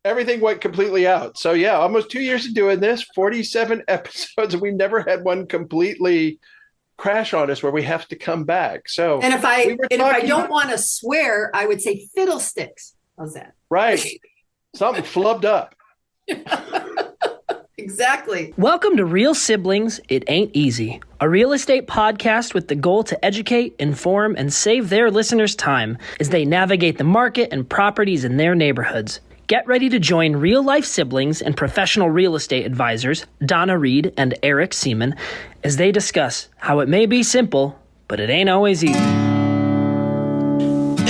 everything went completely out. So yeah, almost 2 years of doing this, 47 episodes, and we never had one completely crash on us where we have to come back. So And if we I were and if I talking, don't want to swear, I would say fiddlesticks. How's that? right, something flubbed up. Exactly. Welcome to Real Siblings, It Ain't Easy, a real estate podcast with the goal to educate, inform, and save their listeners time as they navigate the market and properties in their neighborhoods. Get ready to join real-life siblings and professional real estate advisors, Donna Reed and Eric Seemann, as they discuss how it may be simple, but it ain't always easy.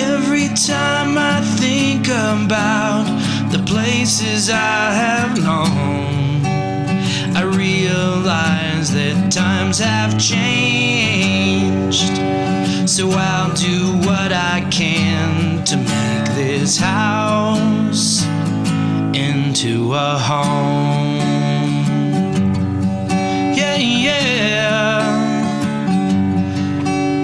Every time I think about the places I have known, I realize that times have changed. So I'll do what I can to make this house into a home. Yeah, yeah.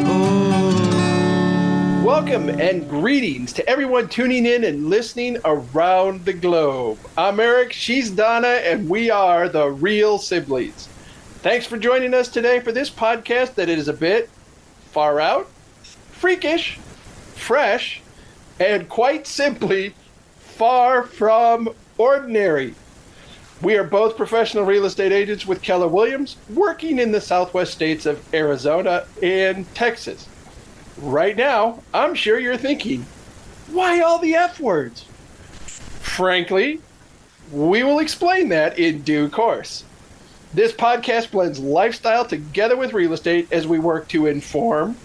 Oh. Welcome and greetings to everyone tuning in and listening around the globe. I'm Eric, she's Donna, and we are the Real Siblings. Thanks for joining us today for this podcast that is a bit far out, freakish, fresh, and quite simply far from ordinary. We are both professional real estate agents with Keller Williams, working in the southwest states of Arizona and Texas. Right now, I'm sure you're thinking, why all the F words? Frankly, we will explain that in due course. This podcast blends lifestyle together with real estate as we work to inform,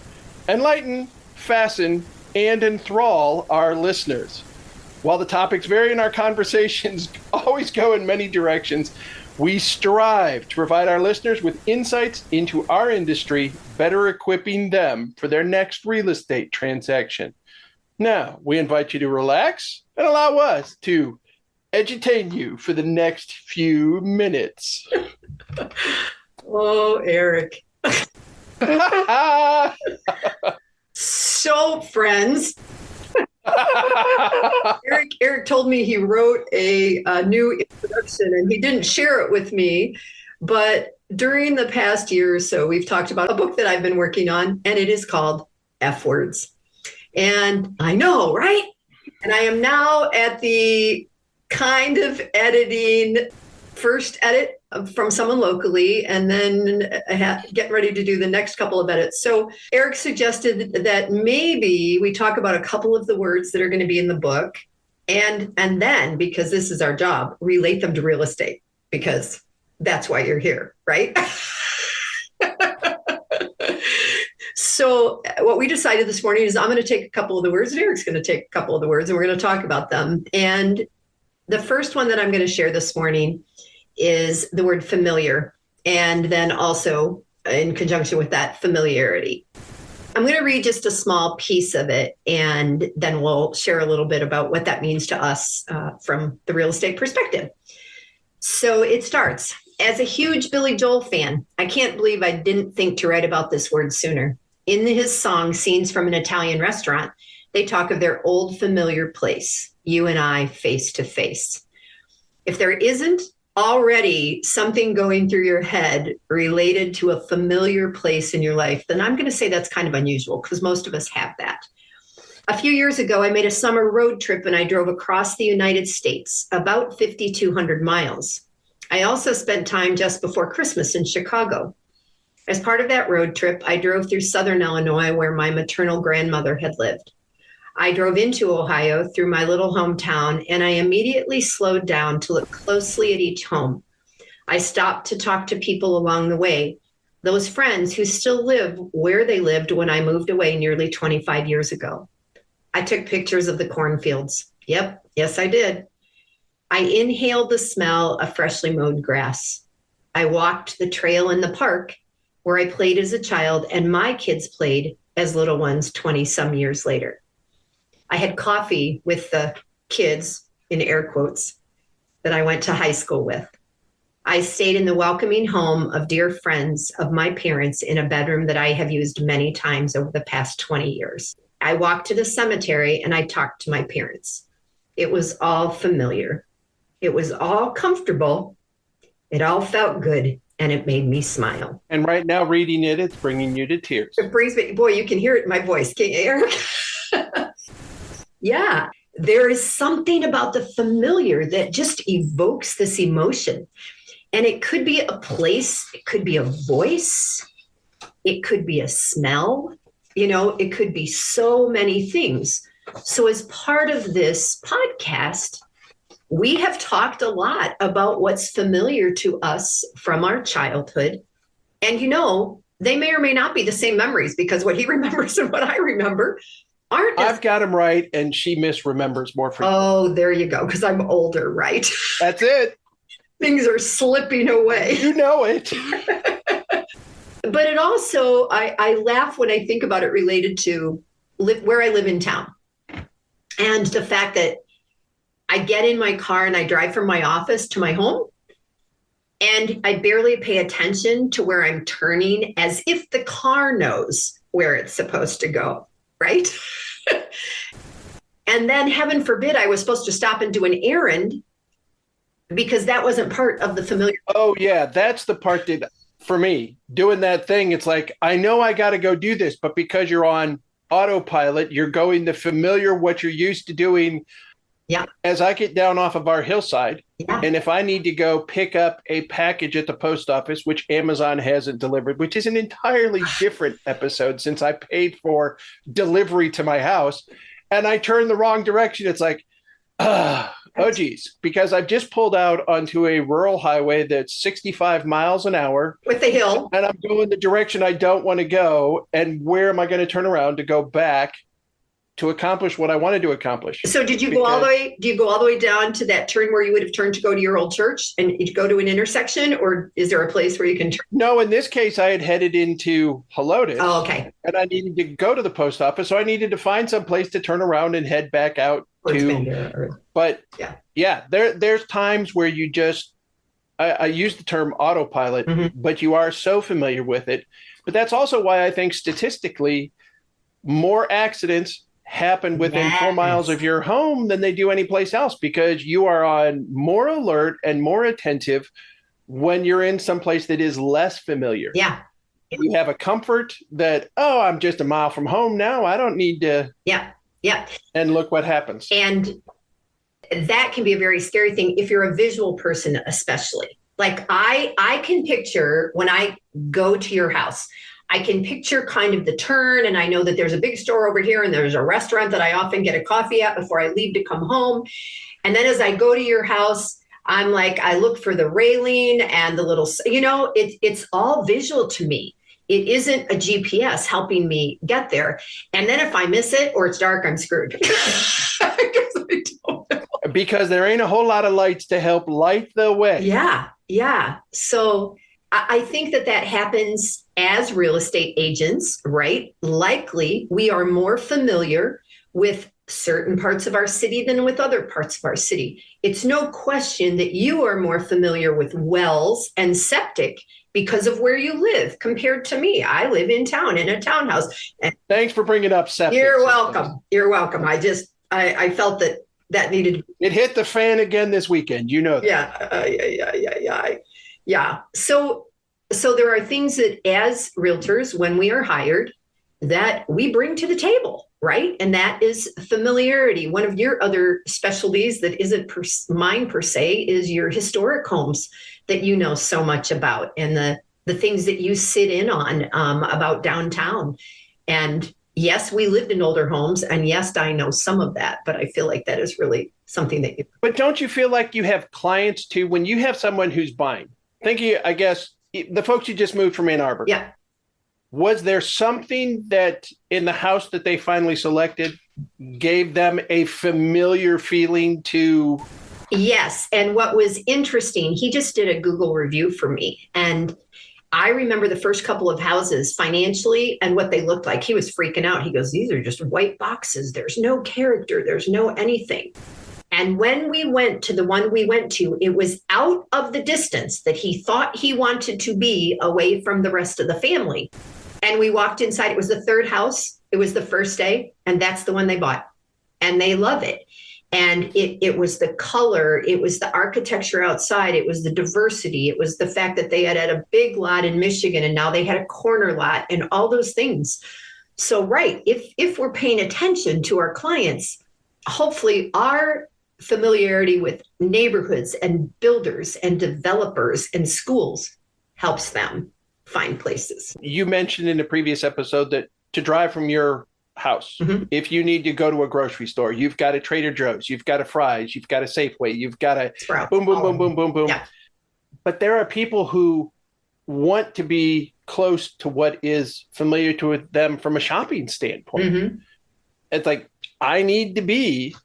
enlighten, fasten, and enthrall our listeners. While the topics vary and our conversations always go in many directions, we strive to provide our listeners with insights into our industry, better equipping them for their next real estate transaction. Now, we invite you to relax and allow us to edutain you for the next few minutes. Oh, Eric. So, friends, Eric told me he wrote a new introduction and he didn't share it with me. But during the past year or so, we've talked about a book that I've been working on, and it is called F Words. And I know, right? And I am now at the kind of editing first edit from someone locally, and then getting ready to do the next couple of edits. So Eric suggested that maybe we talk about a couple of the words that are going to be in the book, and then, because this is our job, relate them to real estate, because that's why you're here, right? So what we decided this morning is I'm going to take a couple of the words, and Eric's going to take a couple of the words, and we're going to talk about them. And the first one that I'm going to share this morning is the word familiar, and then also in conjunction with that, familiarity. I'm going to read just a small piece of it, and then we'll share a little bit about what that means to us from the real estate perspective. So it starts, as a huge Billy Joel fan, I can't believe I didn't think to write about this word sooner. In his song, Scenes from an Italian Restaurant, they talk of their old familiar place, you and I face to face. If there isn't already something going through your head related to a familiar place in your life, then I'm going to say that's kind of unusual, because most of us have that. A few years ago, I made a summer road trip and I drove across the United States, about 5,200 miles. I also spent time just before Christmas in Chicago. As part of that road trip, I drove through Southern Illinois, where my maternal grandmother had lived. I drove into Ohio through my little hometown, and I immediately slowed down to look closely at each home. I stopped to talk to people along the way, those friends who still live where they lived when I moved away nearly 25 years ago. I took pictures of the cornfields. Yep, yes, I did. I inhaled the smell of freshly mowed grass. I walked the trail in the park where I played as a child and my kids played as little ones 20-some years later. I had coffee with the kids, in air quotes, that I went to high school with. I stayed in the welcoming home of dear friends of my parents in a bedroom that I have used many times over the past 20 years. I walked to the cemetery and I talked to my parents. It was all familiar. It was all comfortable. It all felt good, and it made me smile. And right now, reading it, it's bringing you to tears. It brings me, boy, you can hear it in my voice, can't you, Eric? Yeah, there is something about the familiar that just evokes this emotion. And it could be a place, it could be a voice, it could be a smell, it could be so many things. So as part of this podcast, we have talked a lot about what's familiar to us from our childhood. And they may or may not be the same memories, because what he remembers and what I remember aren't. I've got him right, and she misremembers more frequently. Oh, there you go, because I'm older, right? That's it. Things are slipping away. You know it. But it also, I laugh when I think about it related to where I live in town. And the fact that I get in my car and I drive from my office to my home, and I barely pay attention to where I'm turning, as if the car knows where it's supposed to go, right? And then, heaven forbid, I was supposed to stop and do an errand, because that wasn't part of the familiar. Oh, yeah. That's the part that, for me, doing that thing, it's like, I know I got to go do this, but because you're on autopilot, you're going the familiar, what you're used to doing. Yeah. As I get down off of our hillside, and if I need to go pick up a package at the post office, which Amazon hasn't delivered, which is an entirely different episode since I paid for delivery to my house, and I turn the wrong direction, it's like, oh, geez, because I've just pulled out onto a rural highway that's 65 miles an hour. With the hill. And I'm going the direction I don't want to go. And where am I going to turn around to go back to accomplish what I wanted to accomplish? So do you go all the way down to that turn where you would have turned to go to your old church, and you go to an intersection, or is there a place where you can turn? No, in this case, I had headed into Helotes. Oh, okay. And I needed to go to the post office. So I needed to find some place to turn around and head back out to. But yeah, there's times where you just, I use the term autopilot, but you are so familiar with it. But that's also why I think statistically more accidents happen within 4 miles of your home than they do anyplace else, because you are on more alert and more attentive when you're in some place that is less familiar. Yeah. You have a comfort that, oh, I'm just a mile from home now. I don't need to. Yeah. And look what happens. And that can be a very scary thing if you're a visual person, especially. Like I can picture when I go to your house, I can picture kind of the turn, and I know that there's a big store over here and there's a restaurant that I often get a coffee at before I leave to come home. And then as I go to your house, I'm like, I look for the railing and the little, it's all visual to me. It isn't a GPS helping me get there. And then if I miss it or it's dark, I'm screwed. Because there ain't a whole lot of lights to help light the way. Yeah. So I think that happens as real estate agents, right? Likely we are more familiar with certain parts of our city than with other parts of our city. It's no question that you are more familiar with wells and septic because of where you live compared to me. I live in town in a townhouse. And thanks for bringing up septic. You're welcome. I felt that needed. It hit the fan again this weekend. You know that. Yeah. So there are things that as realtors, when we are hired, that we bring to the table, right? And that is familiarity. One of your other specialties that isn't mine per se is your historic homes that you know so much about, and the things that you sit in on about downtown. And yes, we lived in older homes, and yes, I know some of that, but I feel like that is really something that you. But don't you feel like you have clients too, when you have someone who's buying? I guess the folks you just moved from Ann Arbor. Yeah. Was there something that in the house that they finally selected gave them a familiar feeling to? Yes. And what was interesting, he just did a Google review for me. And I remember the first couple of houses financially and what they looked like. He was freaking out. He goes, these are just white boxes. There's no character. There's no anything. And when we went to the one we went to, it was out of the distance that he thought he wanted to be away from the rest of the family. And we walked inside. It was the third house. It was the first day. And that's the one they bought. And they love it. And it was the color, it was the architecture outside, it was the diversity, it was the fact that they had a big lot in Michigan and now they had a corner lot and all those things. So, right, if we're paying attention to our clients, hopefully our familiarity with neighborhoods and builders and developers and schools helps them find places. You mentioned in a previous episode that to drive from your house, if you need to go to a grocery store, you've got a Trader Joe's, you've got a Fry's, you've got a Safeway, you've got a Sprouts. boom, boom, boom, boom, boom, boom. Yeah. But there are people who want to be close to what is familiar to them from a shopping standpoint. It's like, I need to be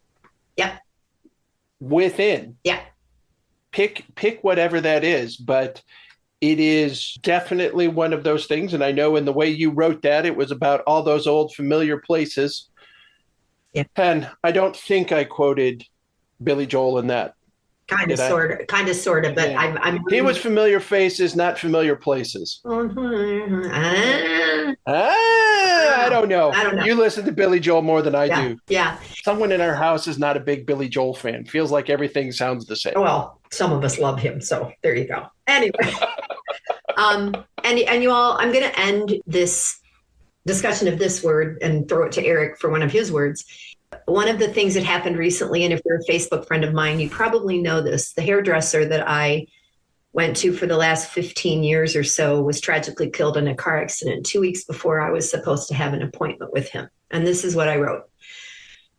within. Yeah. Pick whatever that is, but it is definitely one of those things. And I know in the way you wrote that, it was about all those old familiar places. Yeah. And I don't think I quoted Billy Joel in that. Kind of, sort of, but yeah. I'm he was familiar faces, not familiar places. I don't know. You listen to Billy Joel more than I do. Yeah. Someone in our house is not a big Billy Joel fan. Feels like everything sounds the same. Well, some of us love him, so there you go. Anyway, and you all, I'm going to end this discussion of this word and throw it to Eric for one of his words. One of the things that happened recently, and if you're a Facebook friend of mine, you probably know this, the hairdresser that I went to for the last 15 years or so was tragically killed in a car accident 2 weeks before I was supposed to have an appointment with him. And this is what I wrote.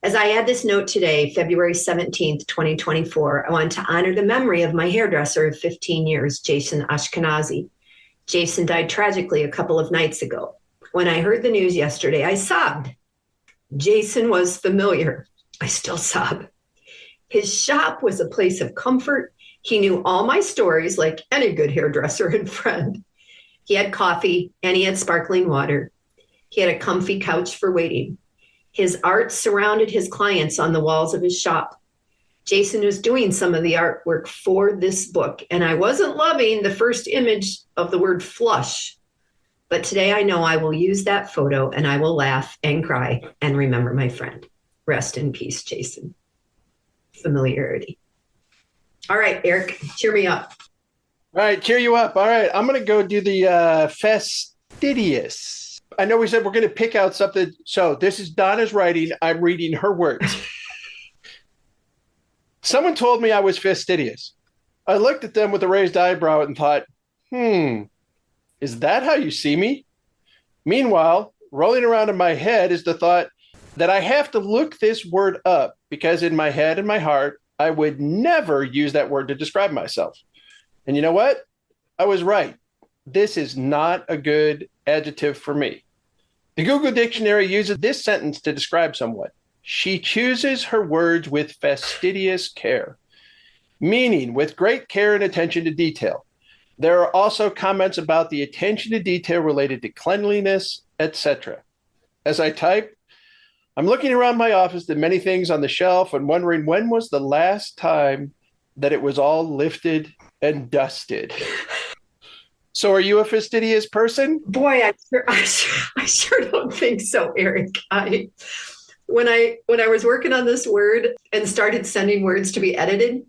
As I add this note today, February 17th, 2024, I want to honor the memory of my hairdresser of 15 years, Jason Ashkenazi. Jason died tragically a couple of nights ago. When I heard the news yesterday, I sobbed. Jason was familiar. I still sob. His shop was a place of comfort. He knew all my stories like any good hairdresser and friend. He had coffee and he had sparkling water. He had a comfy couch for waiting. His art surrounded his clients on the walls of his shop. Jason was doing some of the artwork for this book, and I wasn't loving the first image of the word flush. But today I know I will use that photo and I will laugh and cry and remember my friend. Rest in peace, Jason. Familiarity. All right, Eric, cheer me up. All right, cheer you up. All right, I'm going to go do the fastidious. I know we said we're going to pick out something. So this is Donna's writing. I'm reading her words. Someone told me I was fastidious. I looked at them with a raised eyebrow and thought, is that how you see me? Meanwhile, rolling around in my head is the thought that I have to look this word up because in my head and my heart, I would never use that word to describe myself. And you know what? I was right. This is not a good adjective for me. The Google Dictionary uses this sentence to describe someone. She chooses her words with fastidious care, meaning with great care and attention to detail. There are also comments about the attention to detail related to cleanliness, etc. As I type, I'm looking around my office at many things on the shelf and wondering when was the last time that it was all lifted and dusted. So are you a fastidious person? Boy, I sure don't think so, Eric. When I was working on this word and started sending words to be edited,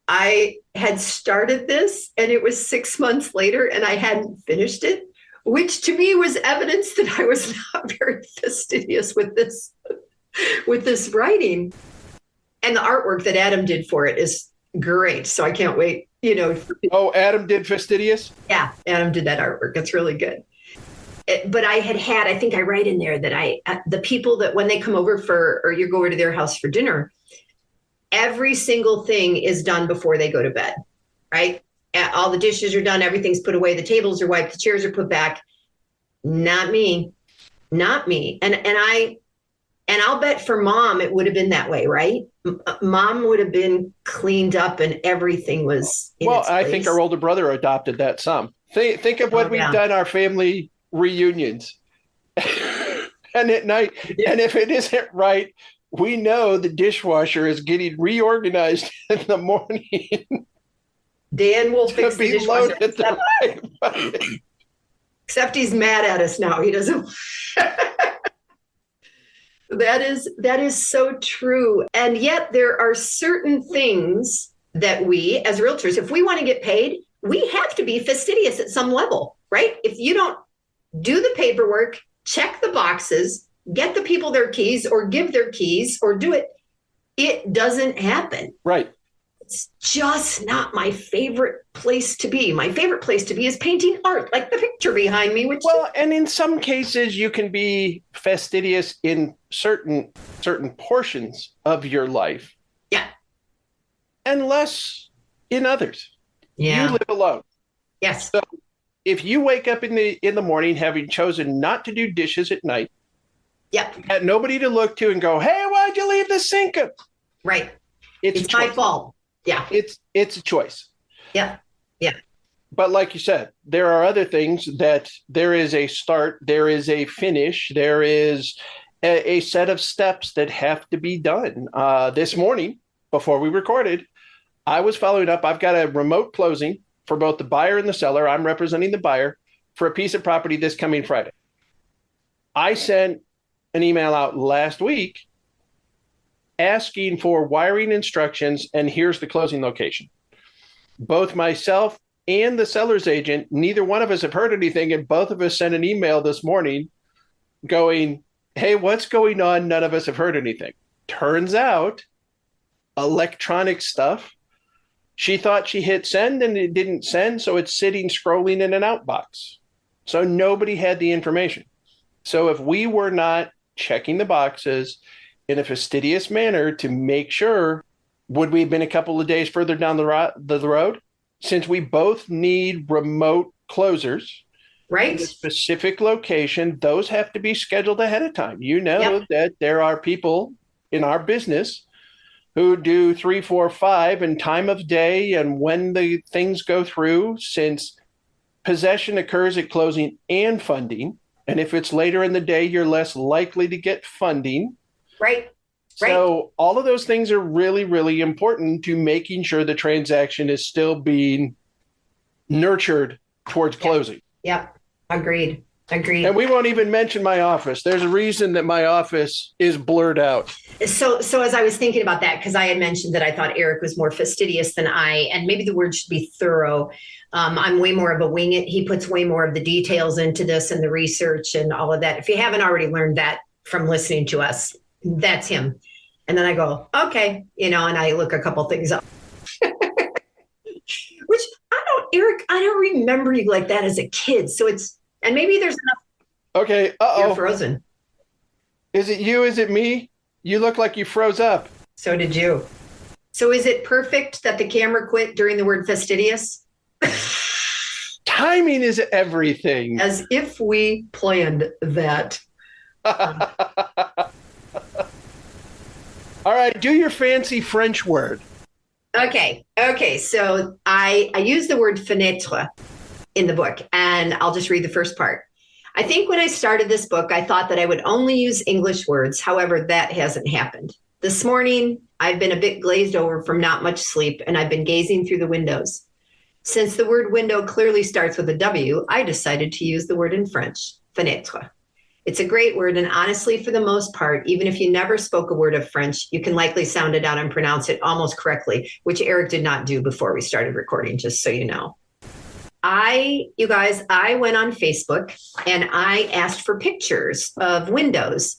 I had started this and it was 6 months later and I hadn't finished it, which to me was evidence that I was not very fastidious with this writing. And the artwork that Adam did for it is great. So I can't wait, Oh, Adam did fastidious? Yeah, Adam did that artwork. It's really good. But I think I write in there that the people that when they come over or you go over to their house for dinner, every single thing is done before they go to bed, right? All the dishes are done. Everything's put away. The tables are wiped. The chairs are put back. Not me. And I'll bet for Mom, it would have been that way, right? Mom would have been cleaned up and everything was in its place. I think our older brother adopted that some. Think of what we've done our family reunions. And at night, and if it isn't right, we know the dishwasher is getting reorganized in the morning. Dan will fix the dishwasher. Except he's mad at us now. He doesn't. That is so true. And yet there are certain things that we as realtors, if we want to get paid, we have to be fastidious at some level, right? If you don't do the paperwork, check the boxes, get the people their keys or give their keys or do it, it doesn't happen. Right. It's just not my favorite place to be. My favorite place to be is painting art, like the picture behind me. And in some cases, you can be fastidious in certain portions of your life. Yeah. And less in others. Yeah. You live alone. Yes. So if you wake up in the morning having chosen not to do dishes at night, yep, you got nobody to look to and go, hey, why'd you leave the sink up? Right. It's my fault. Yeah. It's a choice. Yeah. Yeah. But like you said, there are other things that there is a start, there is a finish, there is a set of steps that have to be done. This morning, before we recorded, I was following up. I've got a remote closing for both the buyer and the seller. I'm representing the buyer for a piece of property this coming Friday. I sent an email out last week asking for wiring instructions, and here's the closing location. Both myself and the seller's agent, neither one of us have heard anything, and both of us sent an email this morning going, hey, what's going on? None of us have heard anything. Turns out, electronic stuff. She thought she hit send and it didn't send, so it's sitting scrolling in an outbox. So nobody had the information. So if we were not checking the boxes in a fastidious manner to make sure, would we have been a couple of days further down the road? Since we both need remote closers, right, in a specific location, those have to be scheduled ahead of time. You know, yep, that there are people in our business who do 3, 4, 5 and time of day and when the things go through, since possession occurs at closing and funding. And if it's later in the day, you're less likely to get funding. Right. So all of those things are really, really important to making sure the transaction is still being nurtured towards closing. Yep. Agreed. And we won't even mention my office. There's a reason that my office is blurred out. So as I was thinking about that, because I had mentioned that I thought Eric was more fastidious than I, and maybe the word should be thorough. I'm way more of a wing it. He puts way more of the details into this and the research and all of that. If you haven't already learned that from listening to us, that's him. And then I go, okay, and I look a couple things up. Which Eric, I don't remember you like that as a kid. So and maybe there's enough. Okay. You're frozen. Is it you? Is it me? You look like you froze up. So did you. So is it perfect that the camera quit during the word fastidious? Timing is everything. As if we planned that. All right. Do your fancy French word. Okay. So I use the word fenêtre in the book, and I'll just read the first part. I think when I started this book, I thought that I would only use English words. However, that hasn't happened. This morning, I've been a bit glazed over from not much sleep, and I've been gazing through the windows. Since the word window clearly starts with a W, I decided to use the word in French, fenêtre. It's a great word, and honestly, for the most part, even if you never spoke a word of French, you can likely sound it out and pronounce it almost correctly, which Eric did not do before we started recording, just so you know. I went on Facebook and I asked for pictures of windows,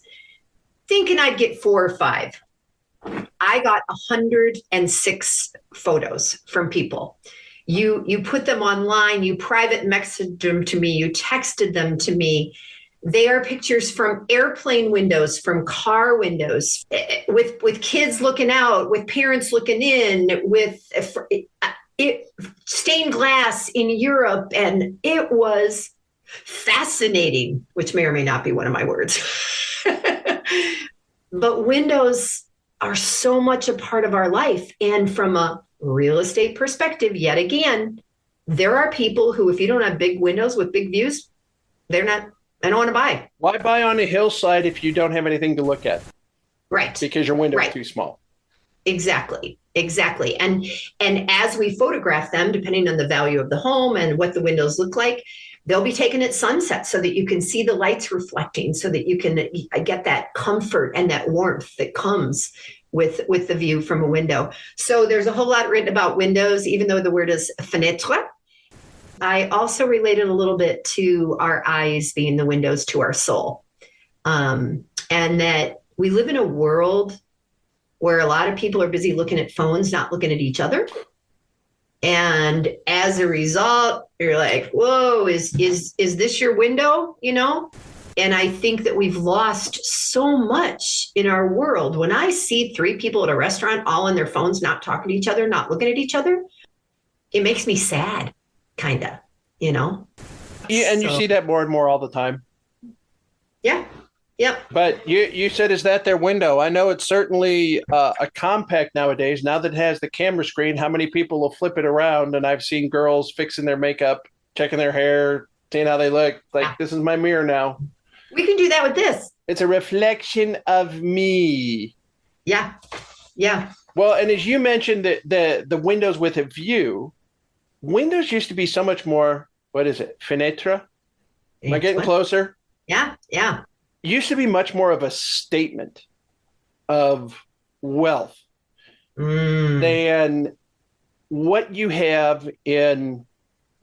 thinking I'd get 4 or 5. I got 106 photos from people. You put them online, you private messaged them to me, you texted them to me. They are pictures from airplane windows, from car windows, with kids looking out, with parents looking in, with stained glass in Europe. And it was fascinating, which may or may not be one of my words. But windows are so much a part of our life. And from a real estate perspective, yet again, there are people who, if you don't have big windows with big views, I don't want to buy. Why buy on a hillside if you don't have anything to look at? Right. Because your window is too small. Exactly. And as we photograph them, depending on the value of the home and what the windows look like, they'll be taken at sunset so that you can see the lights reflecting, so that you can get that comfort and that warmth that comes with the view from a window. So there's a whole lot written about windows, even though the word is fenêtre. I also related a little bit to our eyes being the windows to our soul. And that we live in a world where a lot of people are busy looking at phones, not looking at each other. And as a result, you're like, whoa, is this your window? You know? And I think that we've lost so much in our world. When I see 3 people at a restaurant, all on their phones, not talking to each other, not looking at each other, it makes me sad, kind of, you know? Yeah, and you see that more and more all the time. Yeah. Yep. But you said, is that their window? I know it's certainly a compact nowadays. Now that it has the camera screen, how many people will flip it around? And I've seen girls fixing their makeup, checking their hair, seeing how they look. Like, this is my mirror now. We can do that with this. It's a reflection of me. Yeah. Yeah. Well, and as you mentioned, the windows with a view, windows used to be so much more, what is it, fenêtre? Am I getting closer? Yeah. Yeah. Used to be much more of a statement of wealth than what you have in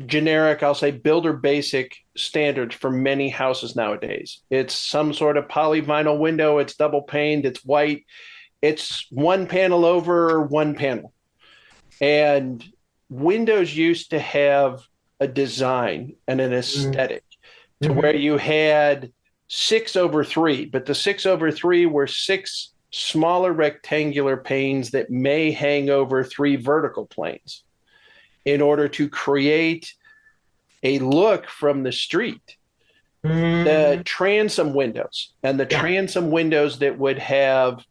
generic, I'll say, builder basic standards for many houses nowadays. It's some sort of polyvinyl window. It's double paned. It's white. It's one panel over one panel. And windows used to have a design and an aesthetic to where you had 6/3, but the 6/3 were 6 smaller rectangular panes that may hang over 3 vertical planes in order to create a look from the street. The transom windows and the transom windows that would have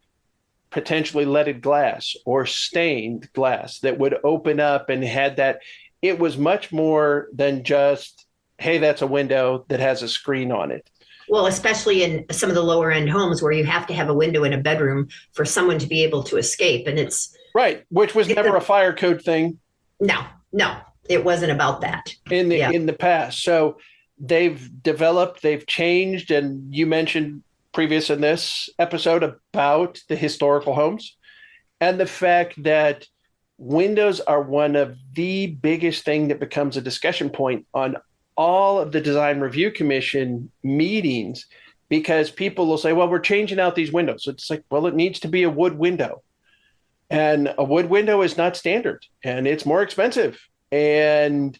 potentially leaded glass or stained glass that would open up and had that. It was much more than just, hey, that's a window that has a screen on it. Well, especially in some of the lower end homes where you have to have a window in a bedroom for someone to be able to escape. And it's right, which was never a fire code thing. No, it wasn't about that in the past. So they've developed, they've changed. And you mentioned previous in this episode about the historical homes and the fact that windows are one of the biggest thing that becomes a discussion point on all of the design review commission meetings, because people will say, well, we're changing out these windows. It's like, well, it needs to be a wood window, and a wood window is not standard and it's more expensive and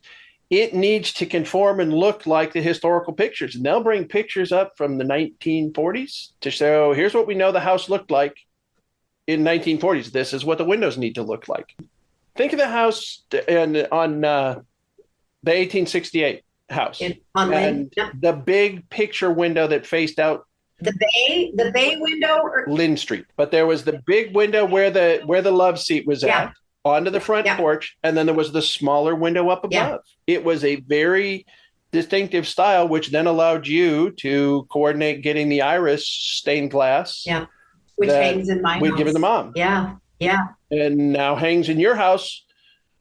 it needs to conform and look like the historical pictures. And they'll bring pictures up from the 1940s to show, here's what we know the house looked like in 1940s. This is what the windows need to look like. Think of the house on the 1868 house and the big picture window that faced out the bay window Lynn Street. But there was the big window where the love seat was at onto the front porch, and then there was the smaller window up above. It was a very distinctive style, which then allowed you to coordinate getting the iris stained glass. Yeah, which hangs in my house. We'd given the mom. Yeah, yeah. And now hangs in your house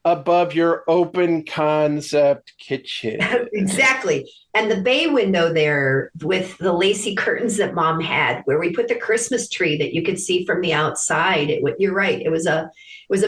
above your open concept kitchen. Exactly. And the bay window there with the lacy curtains that mom had, where we put the Christmas tree that you could see from the outside. You're right. It was a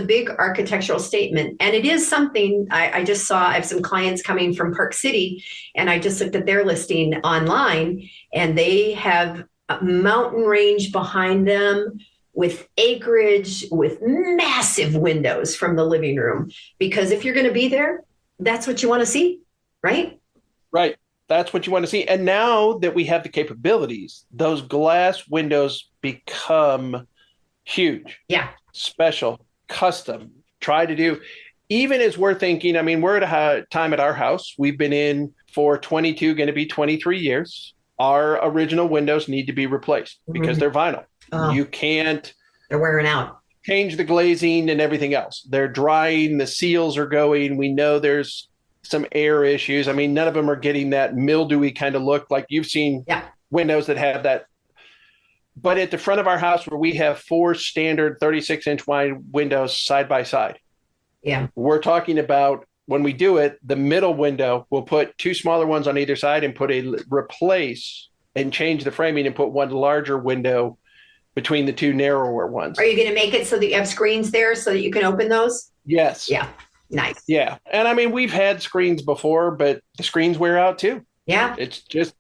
big architectural statement. And it is something I just saw. I have some clients coming from Park City, and I just looked at their listing online, and they have a mountain range behind them with acreage, with massive windows from the living room. Because if you're going to be there, that's what you want to see, right? Right. That's what you want to see. And now that we have the capabilities, those glass windows become huge. Yeah. Special, custom, try to do. Even as we're thinking, I mean, we're at a time at our house. We've been in for 22, going to be 23 years. Our original windows need to be replaced because they're vinyl. You can't. They're wearing out. Change the glazing and everything else. They're drying. The seals are going. We know there's some air issues. I mean, none of them are getting that mildewy kind of look like you've seen windows that have that. But at the front of our house, where we have 4 standard 36-inch wide windows side by side, we're talking about when we do it, the middle window, we'll put two smaller ones on either side and replace and change the framing and put one larger window between the two narrower ones. Are you going to make it so that you have screens there so that you can open those? Yes. Yeah. Nice. Yeah. And I mean, we've had screens before, but the screens wear out too. Yeah. It's just.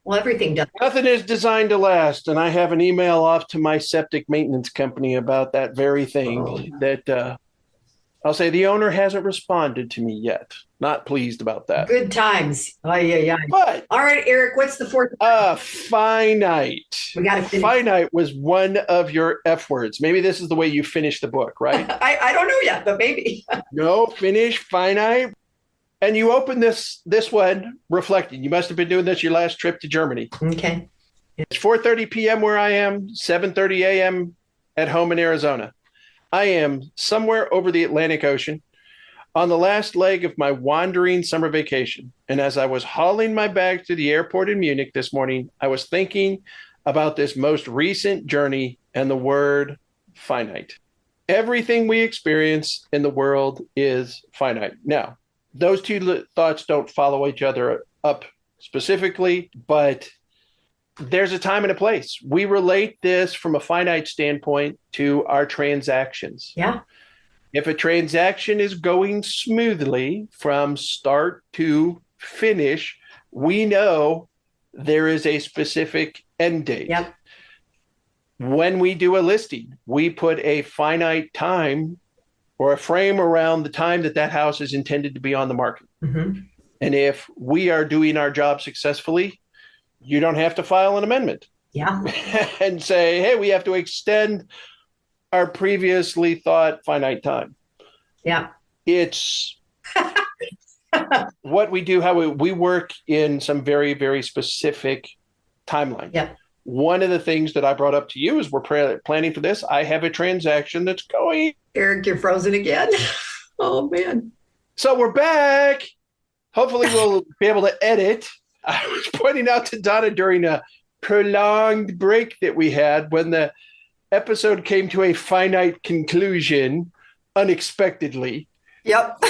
Well, everything does. Nothing is designed to last. And I have an email off to my septic maintenance company about that very thing that I'll say the owner hasn't responded to me yet. Not pleased about that. Good times. Oh, yeah. But all right, Eric, what's the fourth? Finite. We got to finish. Finite was one of your F words. Maybe this is the way you finish the book, right? I don't know yet, but maybe. No, finish, finite. And you open this one reflecting. You must have been doing this your last trip to Germany. Okay. It's 4:30 p.m. where I am, 7:30 a.m. at home in Arizona. I am somewhere over the Atlantic Ocean on the last leg of my wandering summer vacation. And as I was hauling my bag to the airport in Munich this morning, I was thinking about this most recent journey and the word finite. Everything we experience in the world is finite. Now, those two thoughts don't follow each other up specifically, but there's a time and a place. We relate this from a finite standpoint to our transactions. Yeah. If a transaction is going smoothly from start to finish, we know there is a specific end date. Yep. When we do a listing, we put a finite time or a frame around the time that house is intended to be on the market. Mm-hmm. And if we are doing our job successfully, you don't have to file an amendment. Yeah. And say, hey, we have to extend our previously thought finite time. Yeah. It's what we do, how we work in some very, very specific timeline. Yeah. One of the things that I brought up to you is we're planning for this. I have a transaction that's going. Eric, you're frozen again. Oh, man. So we're back. Hopefully we'll be able to edit. I was pointing out to Donna during a prolonged break that we had when the episode came to a finite conclusion unexpectedly. Yep.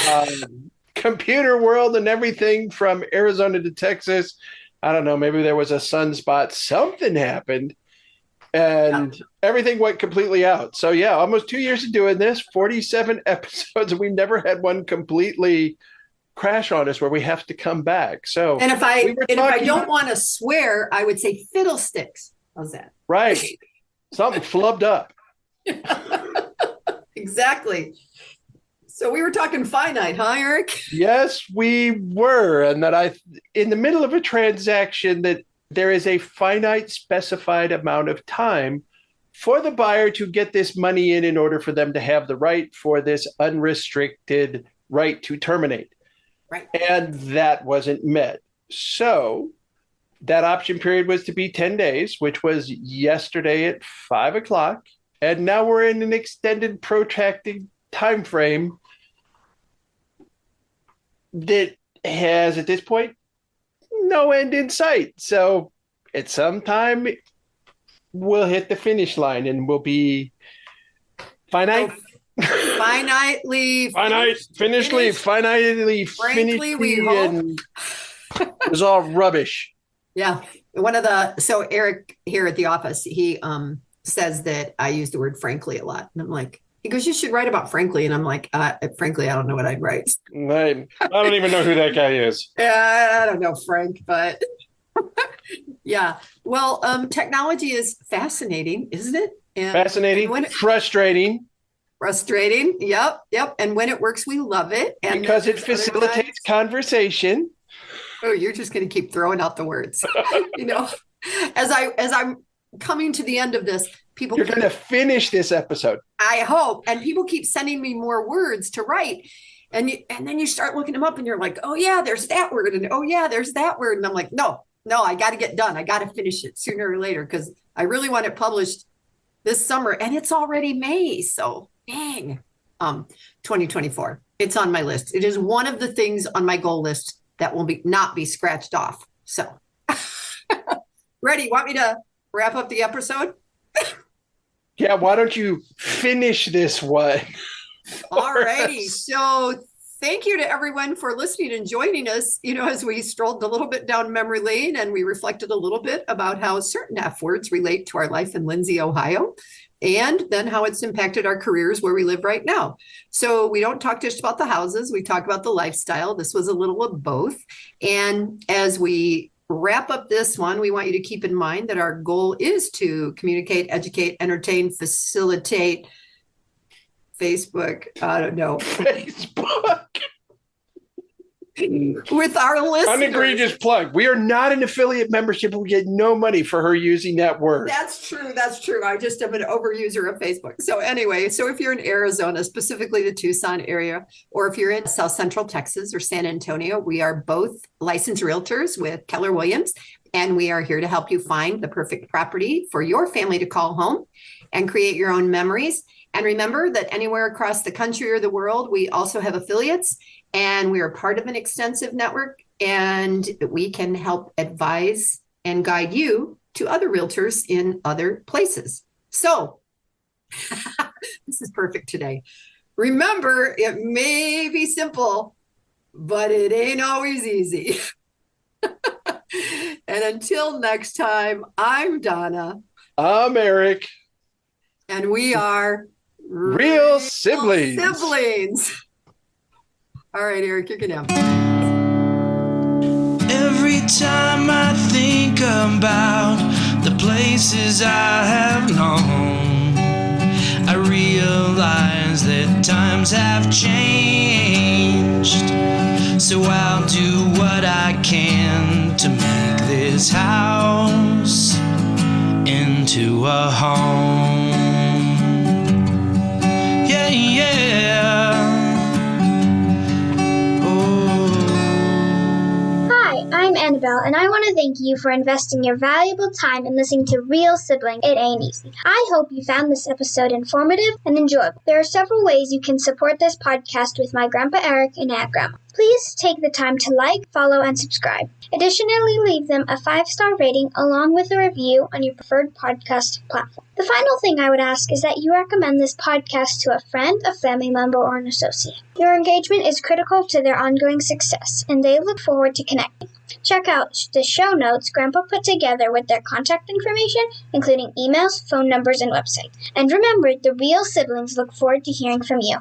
Computer world and everything from Arizona to Texas. I don't know, maybe there was a sunspot. Something happened and everything went completely out. So yeah, almost 2 years of doing this, 47 episodes, and we never had one completely crash on us where we have to come back. So and if I don't want to swear, I would say fiddlesticks. How's that? Right. Something flubbed up. Exactly. So we were talking finite, huh, Eric? Yes, we were. And that in the middle of a transaction, that there is a finite specified amount of time for the buyer to get this money in order for them to have the right for this unrestricted right to terminate. Right. And that wasn't met. So that option period was to be 10 days, which was yesterday at 5 o'clock. And now we're in an extended, protracted time frame that has, at this point, no end in sight. So at some time, we'll hit the finish line and we'll be finite. Finitely. Finitely. Frankly, we hope. It was all rubbish. Yeah. So Eric here at the office, he says that I use the word frankly a lot. And I'm like, he goes, you should write about frankly. And I'm like, frankly, I don't know what I'd write. I don't even know who that guy is. Yeah, I don't know, Frank, but yeah. Well, technology is fascinating, isn't it? Fascinating, frustrating. Frustrating. Yep. And when it works, we love it. And because it facilitates conversation. Oh, you're just going to keep throwing out the words. As I'm coming to the end of this, you're going to finish this episode. I hope. And people keep sending me more words to write. And then you start looking them up and you're like, oh yeah, there's that word. And oh yeah, there's that word. And I'm like, no, I got to get done. I got to finish it sooner or later because I really want it published this summer. And it's already May. So dang, 2024. It's on my list. It is one of the things on my goal list that will not be scratched off. So ready? Want me to wrap up the episode? Yeah, why don't you finish this one? Alrighty. So Thank you to everyone for listening and joining us, as we strolled a little bit down memory lane and we reflected a little bit about how certain F words relate to our life in Lindsey, Ohio, and then how it's impacted our careers where we live right now. So we don't talk just about the houses, we talk about the lifestyle. This was a little of both. And as we wrap up this one, we want you to keep in mind that our goal is to communicate, educate, entertain, facilitate, Facebook, I don't know. Facebook. With our listeners. An egregious plug. We are not an affiliate membership. We get no money for her using that word. That's true. I just am an overuser of Facebook. So anyway, if you're in Arizona, specifically the Tucson area, or if you're in South Central Texas or San Antonio, we are both licensed realtors with Keller Williams, and we are here to help you find the perfect property for your family to call home and create your own memories. And remember that anywhere across the country or the world, we also have affiliates, and we are part of an extensive network, and we can help advise and guide you to other realtors in other places. So this is perfect today. Remember, it may be simple, but it ain't always easy. And until next time, I'm Donna. I'm Eric. And we are Real Siblings. All right, Eric, you can have. Every time I think about the places I have known, I realize that times have changed. So I'll do what I can to make this house into a home. I'm Annabelle, and I want to thank you for investing your valuable time in listening to Real Sibling. It Ain't Easy. I hope you found this episode informative and enjoyable. There are several ways you can support this podcast with my Grandpa Eric and Aunt Grandma. Please take the time to like, follow, and subscribe. Additionally, leave them a 5-star rating along with a review on your preferred podcast platform. The final thing I would ask is that you recommend this podcast to a friend, a family member, or an associate. Your engagement is critical to their ongoing success, and they look forward to connecting. Check out the show notes Grandpa put together with their contact information, including emails, phone numbers, and website. And remember, the Real Siblings look forward to hearing from you.